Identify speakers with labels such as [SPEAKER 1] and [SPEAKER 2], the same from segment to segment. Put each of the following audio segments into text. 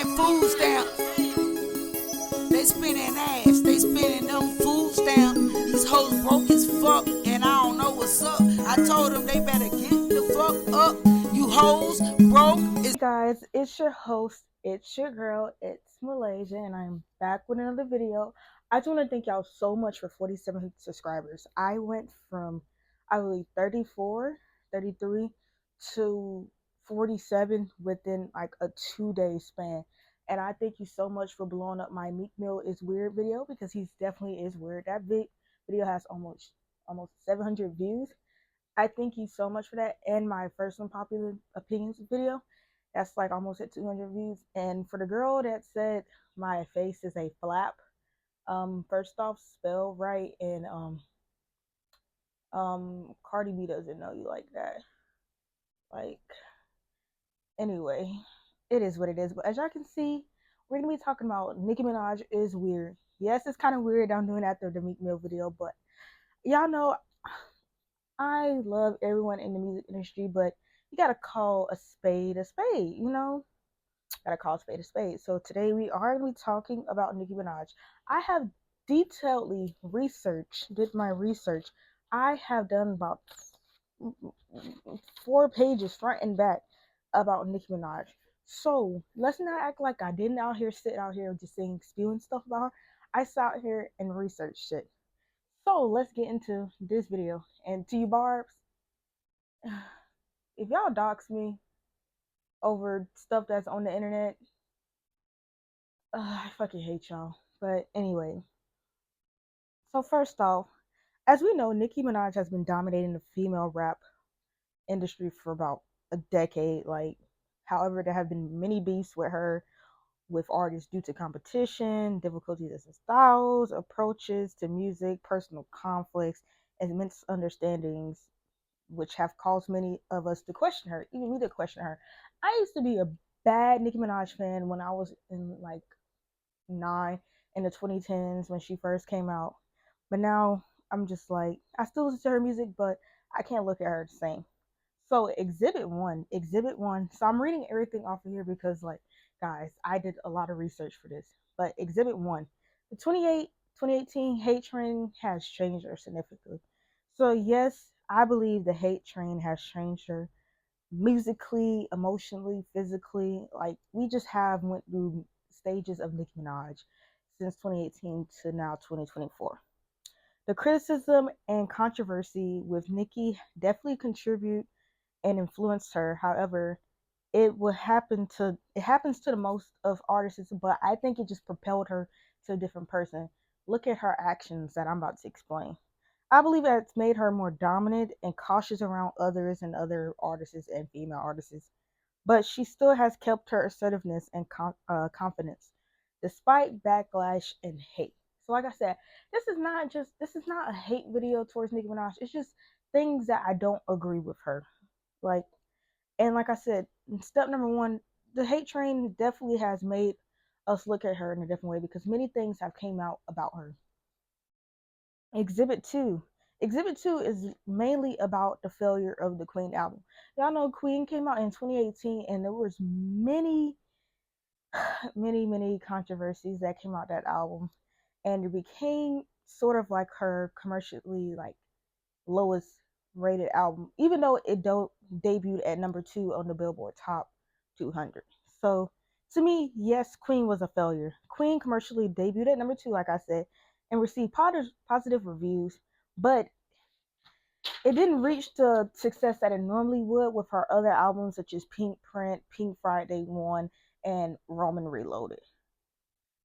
[SPEAKER 1] spending food stamps. They spending ass. They spending them food stamps. These hoes broke as fuck, and I don't know what's up. I told them they better get the fuck up. You hoes broke.
[SPEAKER 2] Hey guys, it's your host, it's your girl, it's Malaysia, and I'm back with another video. I just want to thank y'all so much for 47 subscribers. I went from, I believe, 34, 33 to 47 within like a 2 day span. And I thank you so much for blowing up my Meek Mill is Weird video, because he definitely is weird. That video has almost 700 views. I thank you so much for that. And my first unpopular opinions video, that's like almost at 200 views. And for the girl that said my face is a flap, first off, spell right, and Cardi B doesn't know you like that. Like, anyway, it is what it is. But as y'all can see, we're gonna be talking about Nicki Minaj is weird. Yes, it's kind of weird. I'm doing after the Meek Mill video, but y'all know I love everyone in the music industry, but you gotta call a spade a spade, you know? Gotta call a spade a spade. So today we are gonna be talking about Nicki Minaj. I have did my research. I have done about 4 pages front and back about Nicki Minaj. So let's not act like I didn't sit out here just saying spewing stuff about her. I sat out here and researched it. So let's get into this video. And to you barbs, if y'all dox me over stuff that's on the internet, I fucking hate y'all. But anyway, so first off, as we know, Nicki Minaj has been dominating the female rap industry for about a decade. Like, however, there have been many beefs with her, with artists due to competition, difficulties in styles, approaches to music, personal conflicts, and misunderstandings, which have caused many of us to question her, even me to question her. I used to be a bad Nicki Minaj fan when I was in like nine in the 2010s when she first came out. But now I'm just like, I still listen to her music, but I can't look at her the same. So exhibit one. So I'm reading everything off of here because, like, guys, I did a lot of research for this. But exhibit one, the 2018 hate train has changed her significantly. So yes, I believe the hate train has changed her musically, emotionally, physically. Like, we just have went through stages of Nicki Minaj since 2018 to now 2024. The criticism and controversy with Nicki definitely contribute and influenced her. However, it happens to the most of artists, but I think it just propelled her to a different person. Look at her actions that I'm about to explain. I believe that it's made her more dominant and cautious around others and other artists and female artists, but she still has kept her assertiveness and confidence despite backlash and hate. So, like I said, this is not a hate video towards Nicki Minaj. It's just things that I don't agree with her. Like, and like I said, step number one, the hate train definitely has made us look at her in a different way because many things have came out about her. Exhibit 2. Exhibit 2 is mainly about the failure of the Queen album. Y'all know Queen came out in 2018 and there was many controversies that came out that album, and it became sort of like her commercially like lowest rated album, even though it debuted at number 2 on the Billboard Top 200. So to me, yes, Queen was a failure. Queen commercially debuted at number 2, like I said, and received positive reviews, but it didn't reach the success that it normally would with her other albums such as Pink Print, Pink Friday 1, and Roman Reloaded,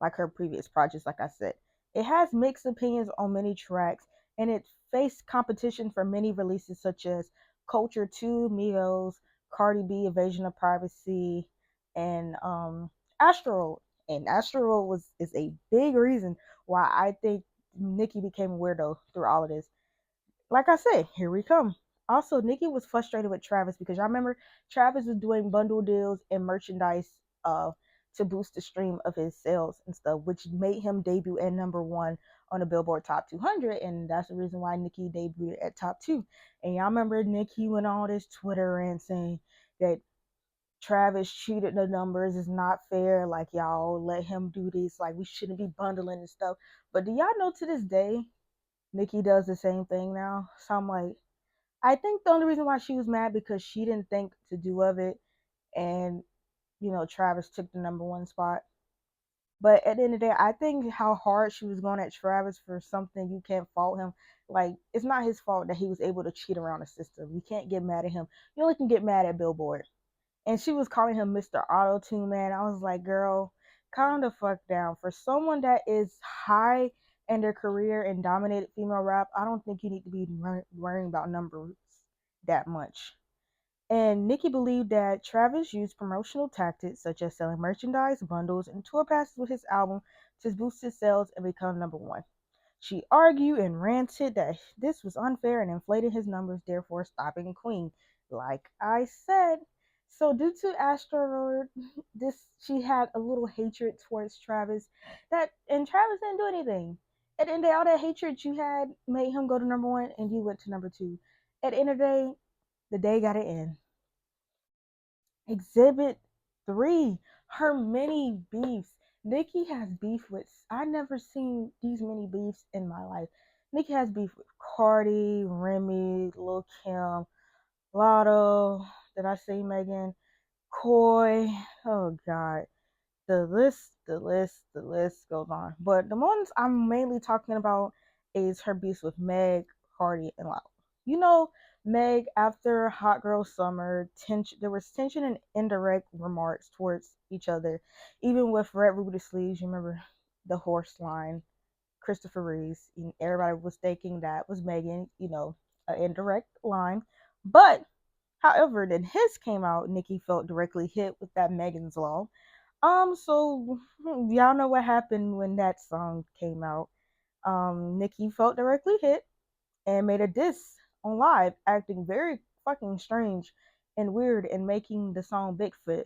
[SPEAKER 2] like her previous projects, like I said. It has mixed opinions on many tracks, and it faced competition for many releases such as Culture 2, Migos, Cardi B, Invasion of Privacy, and Astro. And Astro is a big reason why I think Nicki became a weirdo through all of this. Like I said, here we come. Also, Nicki was frustrated with Travis because y'all remember Travis was doing bundle deals and merchandise uh to boost the stream of his sales and stuff, which made him debut at number 1 on the Billboard Top 200, and that's the reason why Nicki debuted at top 2. And y'all remember Nicki went on this Twitter and saying that Travis cheated the numbers. It's not fair. Like, y'all let him do this. Like, we shouldn't be bundling and stuff. But do y'all know to this day, Nicki does the same thing now? So I'm like, I think the only reason why she was mad because she didn't think to do of it, and Travis took the number one spot. But at the end of the day, I think how hard she was going at Travis for something you can't fault him. Like, it's not his fault that he was able to cheat around the system. You can't get mad at him. You only can get mad at Billboard. And she was calling him Mr. Auto Tune, man. I was like, girl, calm the fuck down. For someone that is high in their career and dominated female rap, I don't think you need to be worrying about numbers that much. And Nicki believed that Travis used promotional tactics such as selling merchandise, bundles, and tour passes with his album to boost his sales and become number one. She argued and ranted that this was unfair and inflated his numbers, therefore stopping Queen. Like I said. So due to Asteroid, this she had a little hatred towards Travis. And Travis didn't do anything. At the end of the day, all that hatred you had made him go to number one and you went to number two. At the end of the day got it in. Exhibit 3, her mini beefs. Nicki has beef with, I never seen these many beefs in my life. Nicki has beef with Cardi, Remy, Lil Kim, Lotto, did I say Megan? Coy, oh God. The list goes on. But the ones I'm mainly talking about is her beefs with Meg, Cardi, and Loud. You know, Meg, after Hot Girl Summer, there was tension and indirect remarks towards each other. Even with Red Ruby Sleeves, you remember the horse line, Christopher Reeves. Everybody was thinking that was Megan, an indirect line. But, however, then his came out, Nicki felt directly hit with that Megan's Law. So y'all know what happened when that song came out. Nicki felt directly hit and made a diss on live, acting very fucking strange and weird and making the song Bigfoot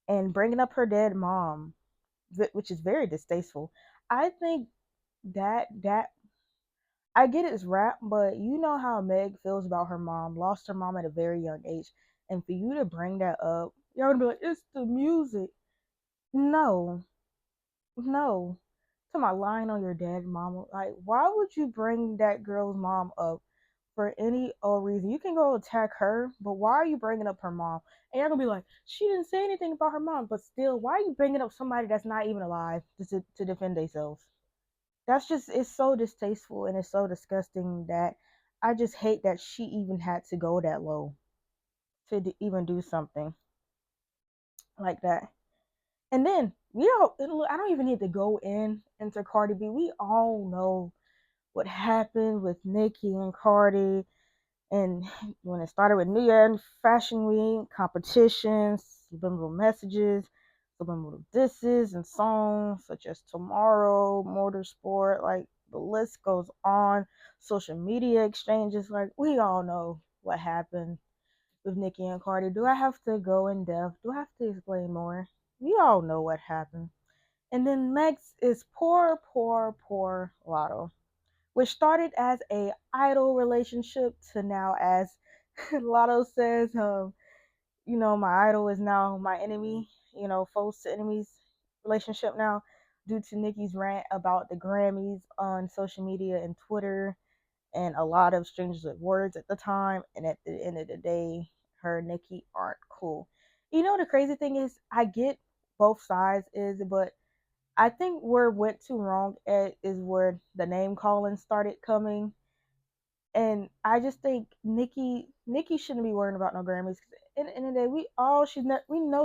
[SPEAKER 2] and bringing up her dead mom, which is very distasteful. I think that I get it's rap, but you know how Meg feels about her mom, lost her mom at a very young age, and for you to bring that up, you're gonna be like, it's the music. No, no. To my line on your dead mama. Like, why would you bring that girl's mom up for any old reason? You can go attack her, but why are you bringing up her mom? And you're gonna be like, she didn't say anything about her mom, but still, why are you bringing up somebody that's not even alive to defend themselves? That's just, it's so distasteful and it's so disgusting that I just hate that she even had to go that low to even do something like that. And then I don't even need to go into Cardi B. We all know what happened with Nicki and Cardi, and when it started with New Year Fashion Week, competitions, subliminal messages, subliminal disses, and songs such as Tomorrow, Motorsport, like the list goes on. Social media exchanges, like we all know what happened with Nicki and Cardi. Do I have to go in depth? Do I have to explain more? We all know what happened. And then next is poor Lotto, which started as a idol relationship to now as Lotto says, my idol is now my enemy, foes to enemies relationship now due to Nicki's rant about the Grammys on social media and Twitter and a lot of strangers with words at the time. And at the end of the day, her and Nicki aren't cool. The crazy thing is, I get both sides but I think where it went too wrong at is where the name calling started coming, and I just think Nicki shouldn't be worrying about no Grammys. 'Cause in the end of the day, we know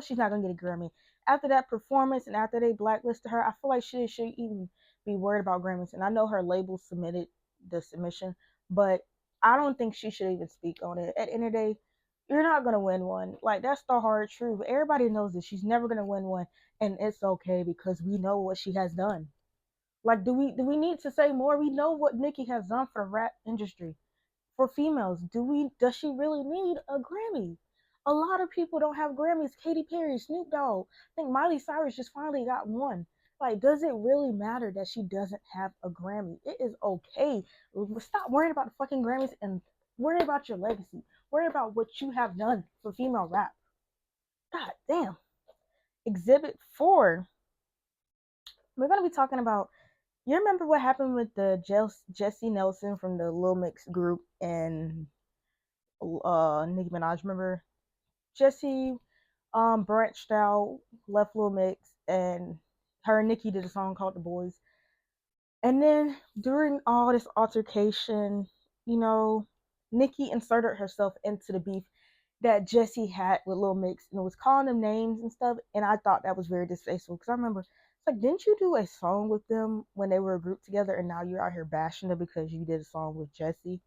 [SPEAKER 2] she's not gonna get a Grammy after that performance, and after they blacklisted her. I feel like she should even be worried about Grammys. And I know her label submitted the submission, but I don't think she should even speak on it. At the end of the day, you're not gonna win one. Like, that's the hard truth. Everybody knows this. She's never gonna win one, and it's okay because we know what she has done. Like, do we need to say more? We know what Nicki has done for the rap industry for females. Does she really need a Grammy? A lot of people don't have Grammys. Katy Perry, Snoop Dogg. I think Miley Cyrus just finally got one. Like, does it really matter that she doesn't have a Grammy? It is okay. Stop worrying about the fucking Grammys and worry about your legacy. Worry about what you have done for female rap. God damn. Exhibit 4. We're gonna be talking about. You remember what happened with the Jesse Nelson from the Lil Mix group and Nicki Minaj? Remember Jesse branched out, left Lil Mix, and her and Nicki did a song called The Boys. And then during all this altercation, you know, Nicki inserted herself into the beef that Jesse had with Lil Mix and was calling them names and stuff. And I thought that was very distasteful because I remember it's like, didn't you do a song with them when they were a group together and now you're out here bashing them because you did a song with Jesse?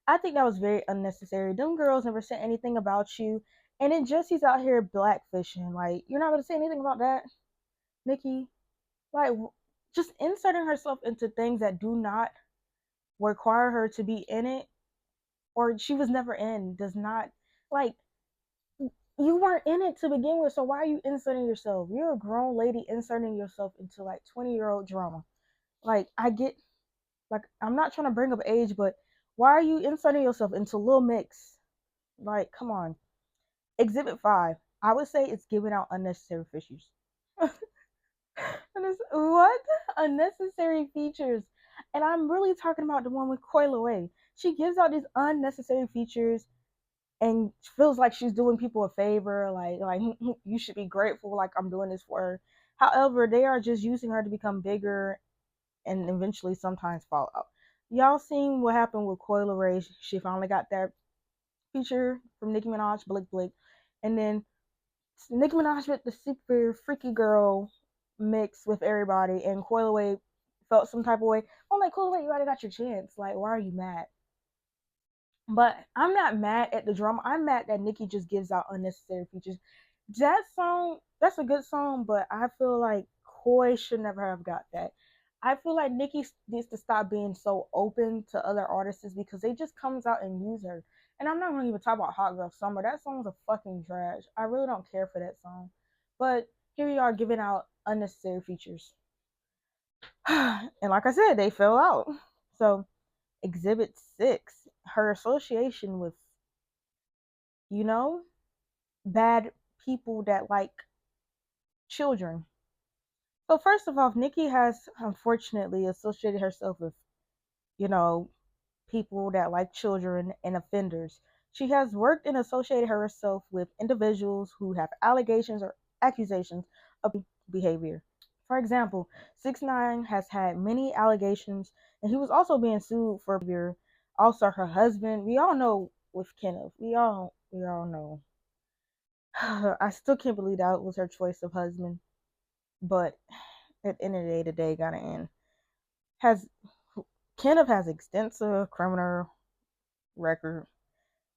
[SPEAKER 2] I think that was very unnecessary. Them girls never said anything about you. And then Jesse's out here blackfishing. Like, you're not going to say anything about that, Nicki? Like, just inserting herself into things that do not require her to be in it or she was never in does not, like, you weren't in it to begin with, so why are you inserting yourself? You're a grown lady inserting yourself into like 20-year-old drama. Like, I get, like, I'm not trying to bring up age, but why are you inserting yourself into Lil Mix? Like, come on. Exhibit 5. I would say it's giving out unnecessary features. What? Unnecessary features. And I'm really talking about the one with Coil Away. She gives out these unnecessary features and feels like she's doing people a favor, like you should be grateful, like I'm doing this for her. However, they are just using her to become bigger and eventually sometimes fall out. Y'all seen what happened with Coil Ray? She finally got that feature from Nicki Minaj, Blick Blick, and then Nicki Minaj with the super freaky girl mix with everybody, and Coil Away felt some type of way. I'm like, Coil Away, you already got your chance. Like, why are you mad? But I'm not mad at the drama. I'm mad that Nicki just gives out unnecessary features. That song, that's a good song, but I feel like Koi should never have got that. I feel like Nicki needs to stop being so open to other artists because they just comes out and use her. And I'm not gonna even talk about Hot Girl Summer. That song's a fucking trash. I really don't care for that song. But here we are giving out unnecessary features. And like I said, they fell out. So Exhibit 6, her association with, you know, bad people that like children. So first of all, Nicki has unfortunately associated herself with, you know, people that like children and offenders. She has worked and associated herself with individuals who have allegations or accusations of behavior. For example, 6ix9ine has had many allegations, and he was also being sued for behavior. Also, her husband. We all know with Kenneth. We all know. I still can't believe that was her choice of husband, but at the end of the day gotta end. Has Kenneth has extensive criminal record,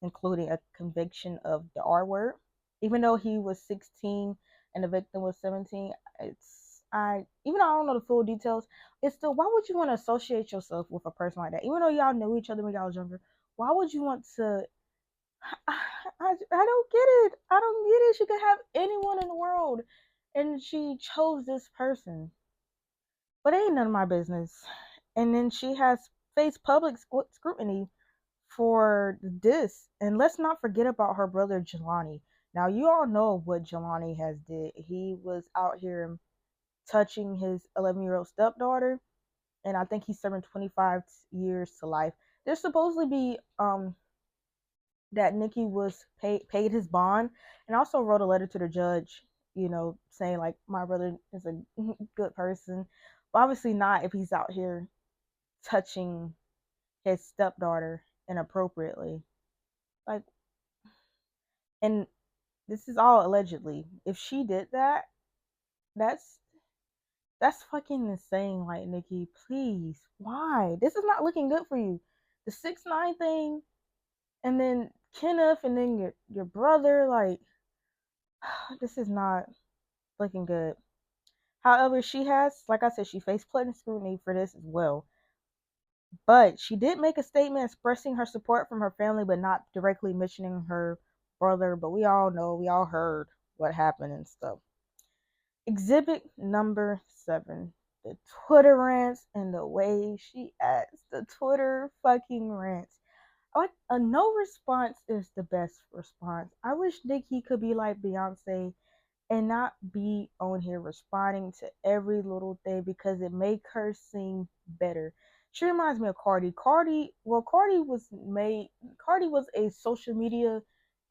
[SPEAKER 2] including a conviction of the R word. Even though he was 16 and the victim was 17, it's I even though I don't know the full details, it's still why would you want to associate yourself with a person like that? Even though y'all knew each other when y'all was younger, why would you want to? I don't get it. I don't get it. She could have anyone in the world, and she chose this person. But it ain't none of my business. And then she has faced public scrutiny for this. And let's not forget about her brother Jelani. Now you all know what Jelani has did. He was out here touching his 11-year-old stepdaughter, and I think he's serving 25 years to life. There's supposedly be that Nicki was paid his bond, and also wrote a letter to the judge, saying like my brother is a good person, but obviously not if he's out here touching his stepdaughter inappropriately. Like, and this is all allegedly. If she did that, that's that's fucking insane. Like, Nicki, please, why? This is not looking good for you. The 6ix9ine thing, and then Kenneth, and then your brother, like, this is not looking good. However, she has, like I said, she faced plenty scrutiny for this as well. But she did make a statement expressing her support from her family, but not directly mentioning her brother. But we all know, we all heard what happened and stuff. Exhibit number 7, the Twitter rants and the way she acts. The Twitter fucking rants. A no response is the best response. I wish Nicki could be like Beyonce and not be on here responding to every little thing because it make her seem better. She reminds me of Cardi. Cardi was a social media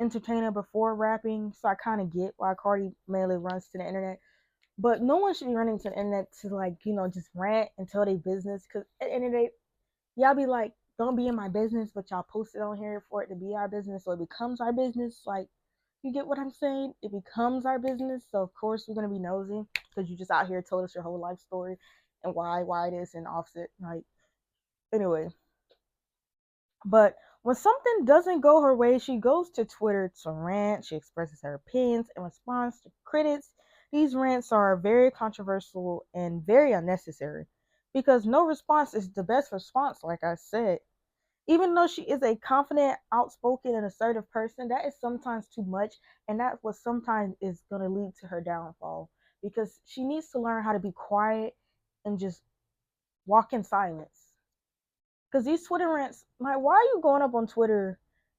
[SPEAKER 2] entertainer before rapping, so I kind of get why Cardi mainly runs to the internet. But no one should be running to the internet to like, just rant and tell their business because at the end of the day, y'all be like, don't be in my business, but y'all post it on here for it to be our business, so it becomes our business. Like, you get what I'm saying? It becomes our business, so of course we're gonna be nosy because you just out here told us your whole life story and why this and offset. Like, anyway, but when something doesn't go her way, she goes to Twitter to rant. She expresses her opinions in response to critics. These rants are very controversial and very unnecessary because no response is the best response, like I said. Even though she is a confident, outspoken, and assertive person, that is sometimes too much, and that's what sometimes is going to lead to her downfall because she needs to learn how to be quiet and just walk in silence. Because these Twitter rants, like, why are you going up on Twitter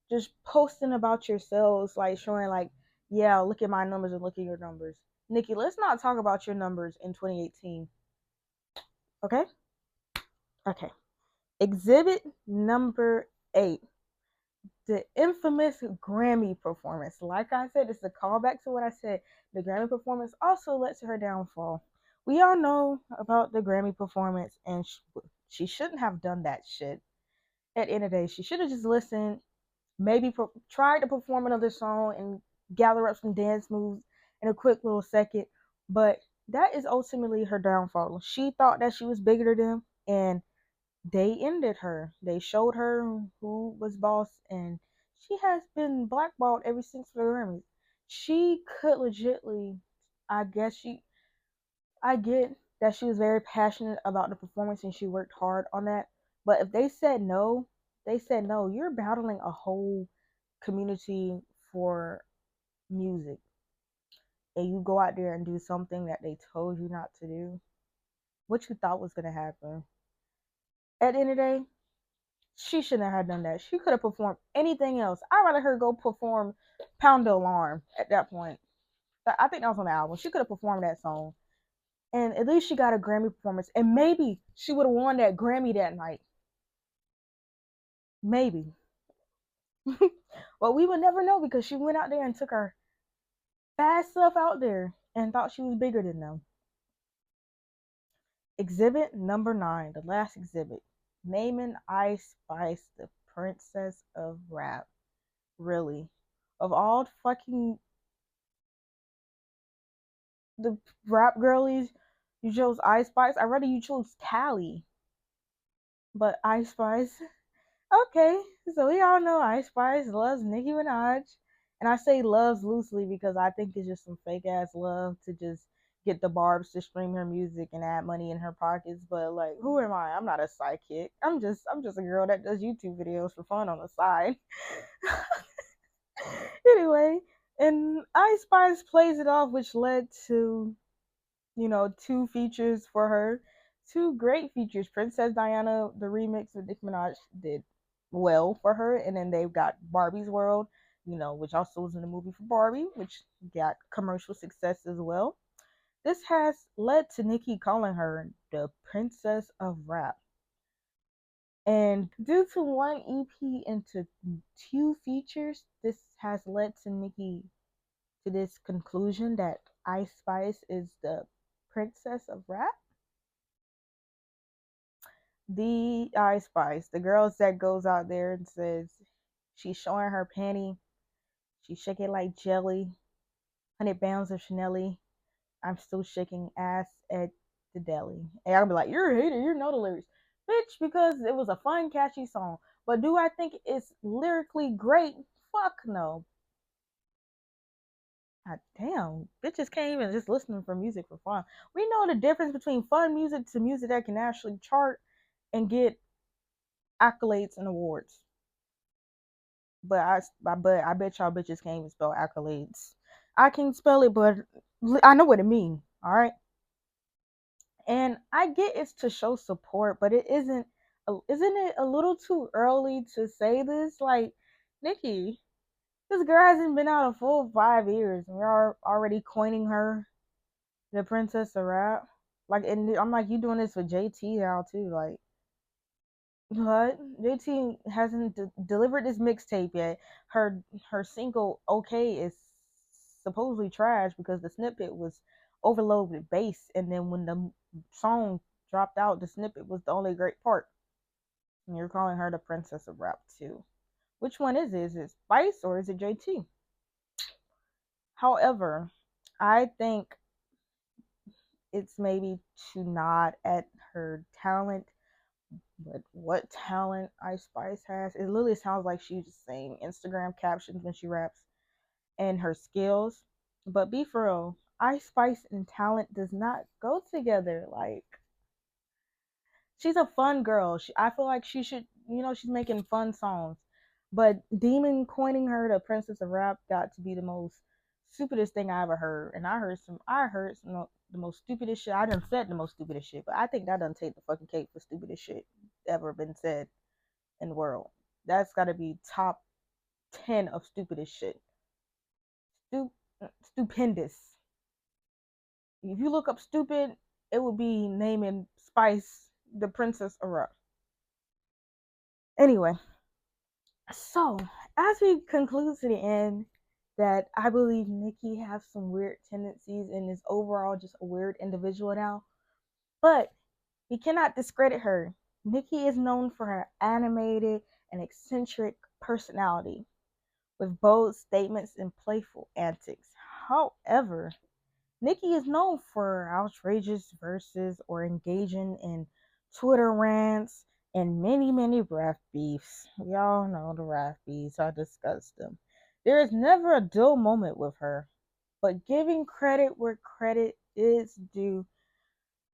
[SPEAKER 2] just posting about yourselves, like showing, like, yeah, look at my numbers and look at your numbers? Nicki, let's not talk about your numbers in 2018. Okay? Okay. Exhibit number 8, the infamous Grammy performance. Like I said, it's a callback to what I said. The Grammy performance also led to her downfall. We all know about the Grammy performance, and she shouldn't have done that shit. At the end of the day, she should have just listened, maybe tried to perform another song and gather up some dance moves in a quick little second. But that is ultimately her downfall. She thought that she was bigger than them, and they ended her. They showed her who was boss, and she has been blackballed ever since the Grammys. She could legitly, I guess I get that she was very passionate about the performance and she worked hard on that. But if they said no, they said no. You're battling a whole community for music, and you go out there and do something that they told you not to do. What you thought was gonna happen? At the end of the day, she shouldn't have done that. She could have performed anything else. I'd rather her go perform Pound the Alarm at that point. I think that was on the album. She could have performed that song. And at least she got a Grammy performance. And maybe she would have won that Grammy that night. Maybe. But we would never know because she went out there and took her fast stuff out there and thought she was bigger than them. Exhibit number 9, the last exhibit. Naming Ice Spice the princess of rap. Really? Of all fucking the rap girlies, you chose Ice Spice. I'd rather you chose Callie. But Ice Spice, okay. So we all know Ice Spice loves Nicki Minaj. And I say loves loosely because I think it's just some fake ass love to just get the Barbs to stream her music and add money in her pockets. But like, who am I? I'm not a sidekick. I'm just a girl that does YouTube videos for fun on the side. Anyway, and Ice Spice plays it off, which led to 2 features for her. 2 great features. Princess Diana, the remix with Nicki Minaj, did well for her. And then they've got Barbie's World, which also was in the movie for Barbie, which got commercial success as well. This has led to Nicki calling her the Princess of Rap. And due to one EP and to 2 features, this has led to Nicki to this conclusion that Ice Spice is the Princess of Rap. The Ice Spice, the girls that goes out there and says she's showing her panty, she shake it like jelly, 100 pounds of Chanel. I'm still shaking ass at the deli. And I'll be like, you're a hater, you know the lyrics. Bitch, because it was a fun, catchy song. But do I think it's lyrically great? Fuck no. God damn, bitches can't even just listen for music for fun. We know the difference between fun music to music that can actually chart and get accolades and awards. But I bet y'all bitches can't even spell accolades. I can spell it, but I know what it means. All right, and I get it's to show support, but it isn't. isn't it a little too early to say this? Like, Nicki, this girl hasn't been out a full 5 years, and you're already coining her the princess of rap. Like, and I'm like, you doing this with JT now too? Like, what? JT hasn't delivered this mixtape yet. Her her single "Okay" is supposedly trash because the snippet was overloaded with bass, and then when the song dropped out, the snippet was the only great part. And you're calling her the princess of rap too. Which one is it? Is it Spice or is it JT? However, I think it's maybe to nod at her talent, but what talent Ice Spice has, it literally sounds like she's just saying Instagram captions when she raps, and her skills. But be for real, Ice Spice and talent does not go together. Like, she's a fun girl. I feel like she should, she's making fun songs. But Demon coining her the princess of rap got to be the most stupidest thing I ever heard. And I heard some of the most stupidest shit. I done said the most stupidest shit, but I think that doesn't take the fucking cake for stupidest shit ever been said in the world. That's got to be top 10 of stupidest shit. Stupendous. If you look up stupid, it would be naming Spice the princess of rap. Anyway, so as we conclude to the end, that I believe Nicki has some weird tendencies and is overall just a weird individual now. But we cannot discredit her. Nicki is known for her animated and eccentric personality with bold statements and playful antics. However, Nicki is known for outrageous verses or engaging in Twitter rants and many rap beefs. We all know the rap beefs, I discussed them. There is never a dull moment with her, but giving credit where credit is due,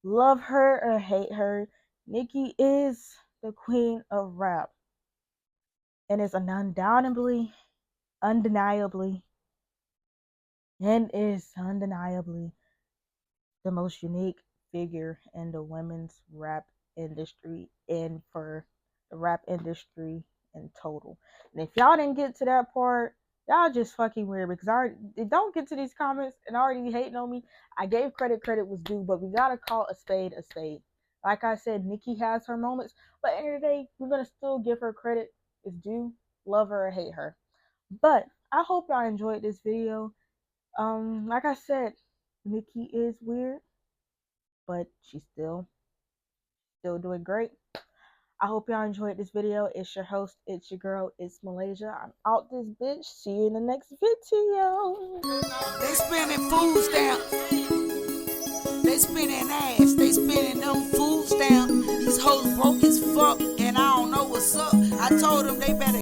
[SPEAKER 2] love her or hate her, Nicki is the queen of rap and is undeniably, undeniably, and is undeniably the most unique figure in the women's rap industry and for the rap industry in total. And if y'all didn't get to that part, y'all just fucking weird because don't get to these comments and already hating on me. I gave credit was due, but we gotta call a spade a spade. Like I said, Nicki has her moments, but at the end of the day, we're gonna still give her credit is due, love her or hate her. But I hope y'all enjoyed this video. Like I said, Nicki is weird, but she's still doing great. I hope y'all enjoyed this video. It's your host, it's your girl, it's Malaysia. I'm out this bitch. See you in the next video.
[SPEAKER 1] They spending food stamps. They spending ass. They spending them food stamps. These hoes broke as fuck, and I don't know what's up. I told them they better